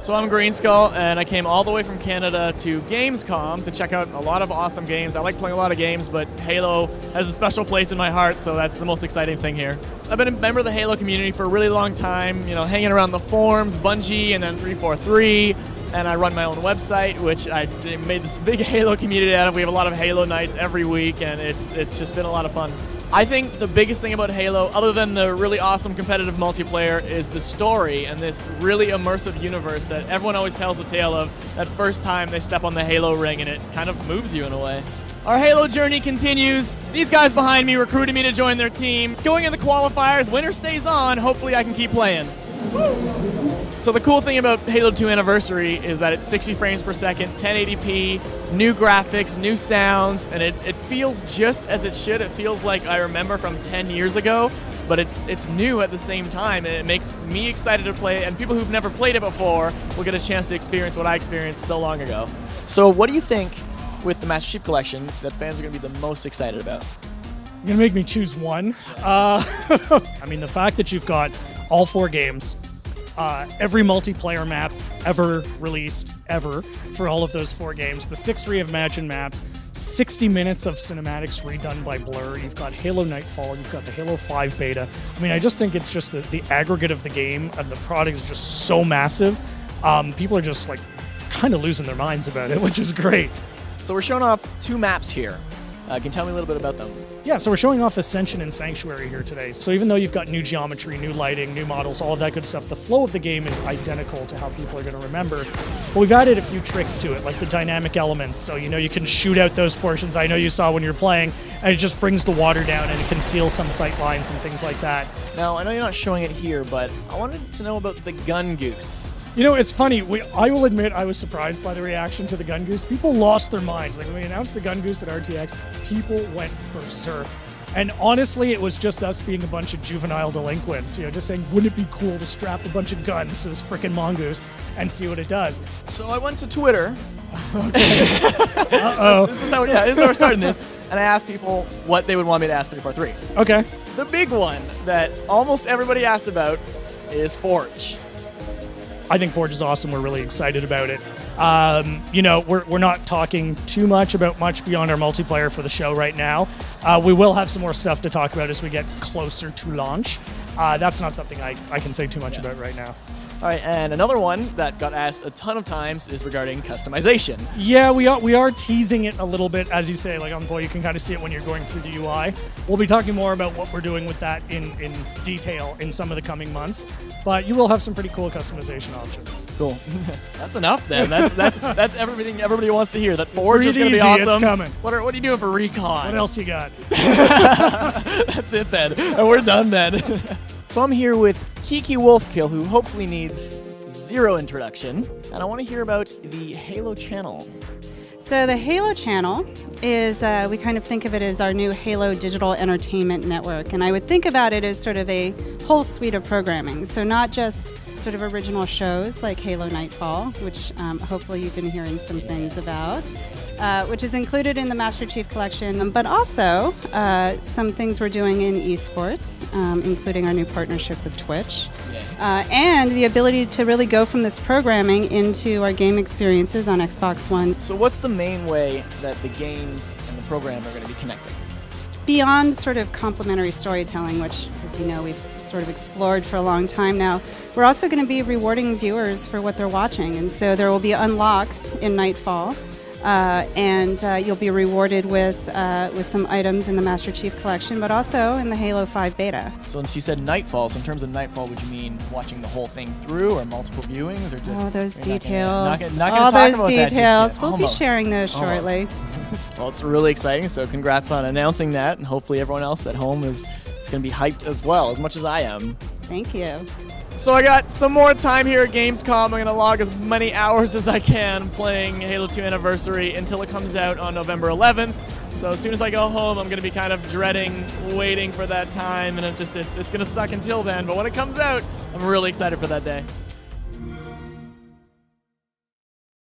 So I'm Greenskull, and I came all the way from Canada to Gamescom to check out a lot of awesome games. I like playing a lot of games, but Halo has a special place in my heart, so that's the most exciting thing here. I've been a member of the Halo community for a really long time, you know, hanging around the forums, Bungie, and then 343, and I run my own website, which I made this big Halo community out of. We have a lot of Halo nights every week, and it's just been a lot of fun. I think the biggest thing about Halo, other than the really awesome competitive multiplayer, is the story and this really immersive universe that everyone always tells the tale of that first time they step on the Halo ring, and it kind of moves you in a way. Our Halo journey continues. These guys behind me recruited me to join their team. Going in the qualifiers, winner stays on. Hopefully I can keep playing. Woo! So the cool thing about Halo 2 Anniversary is that it's 60 frames per second, 1080p, new graphics, new sounds, and it feels just as it should. It feels like I remember from 10 years ago, but it's new at the same time, and it makes me excited to play it, and people who've never played it before will get a chance to experience what I experienced so long ago. So what do you think with the Master Chief Collection that fans are going to be the most excited about? You're going to make me choose one. I mean, the fact that you've got all 4 games, every multiplayer map ever released, ever, for all of those 4 games, the 6 reimagined maps, 60 minutes of cinematics redone by Blur, you've got Halo Nightfall, you've got the Halo 5 beta. I mean, I just think it's just the aggregate of the game and the product is just so massive. People are just like kind of losing their minds about it, which is great. So we're showing off 2 maps here. Can you tell me a little bit about them? Yeah, so we're showing off Ascension and Sanctuary here today. So even though you've got new geometry, new lighting, new models, all of that good stuff, the flow of the game is identical to how people are going to remember. But we've added a few tricks to it, like the dynamic elements. So, you know, you can shoot out those portions I know you saw when you're playing, and it just brings the water down and it conceals some sight lines and things like that. Now, I know you're not showing it here, but I wanted to know about the Gun Goose. You know, it's funny. I will admit I was surprised by the reaction to the Gun Goose. People lost their minds. Like, when we announced the Gun Goose at RTX, people went berserk. And honestly, it was just us being a bunch of juvenile delinquents, you know, just saying, wouldn't it be cool to strap a bunch of guns to this frickin' mongoose and see what it does? So I went to Twitter. Uh-oh. This is how we're starting this. And I asked people what they would want me to ask 343. Okay. The big one that almost everybody asked about is Forge. I think Forge is awesome. We're really excited about it. You know, we're not talking too much about much beyond our multiplayer for the show right now. We will have some more stuff to talk about as we get closer to launch. That's not something I can say too much about right now. All right, and another one that got asked a ton of times is regarding customization. Yeah, we are teasing it a little bit, as you say, like on Void, you can kind of see it when you're going through the UI. We'll be talking more about what we're doing with that in detail in some of the coming months, but you will have some pretty cool customization options. Cool. That's enough then. That's everything everybody wants to hear. That Forge is going to be easy, awesome. It's coming. What are you doing for recon? What else you got? That's it then. And we're done then. So I'm here with Kiki Wolfkill, who hopefully needs 0 introduction, and I want to hear about the Halo channel. So the Halo channel is, we kind of think of it as our new Halo digital entertainment network, and I would think about it as sort of a whole suite of programming. So not just sort of original shows like Halo Nightfall, which hopefully you've been hearing some things about, which is included in the Master Chief Collection, but also some things we're doing in esports, including our new partnership with Twitch, and the ability to really go from this programming into our game experiences on Xbox One. So what's the main way that the games and the program are going to be connecting? Beyond sort of complementary storytelling, which, as you know, we've sort of explored for a long time now, we're also going to be rewarding viewers for what they're watching. And so there will be unlocks in Nightfall, and you'll be rewarded with some items in the Master Chief Collection, but also in the Halo 5 beta. So since you said Nightfall, so in terms of Nightfall, would you mean watching the whole thing through or multiple viewings or just... All those details. All those details. We'll be sharing those Almost. shortly. Well, it's really exciting, so congrats on announcing that, and hopefully everyone else at home is going to be hyped as well, as much as I am. Thank you. So I got some more time here at Gamescom. I'm going to log as many hours as I can playing Halo 2 Anniversary until it comes out on November 11th. So as soon as I go home, I'm going to be kind of dreading waiting for that time, and it's going to suck until then. But when it comes out, I'm really excited for that day.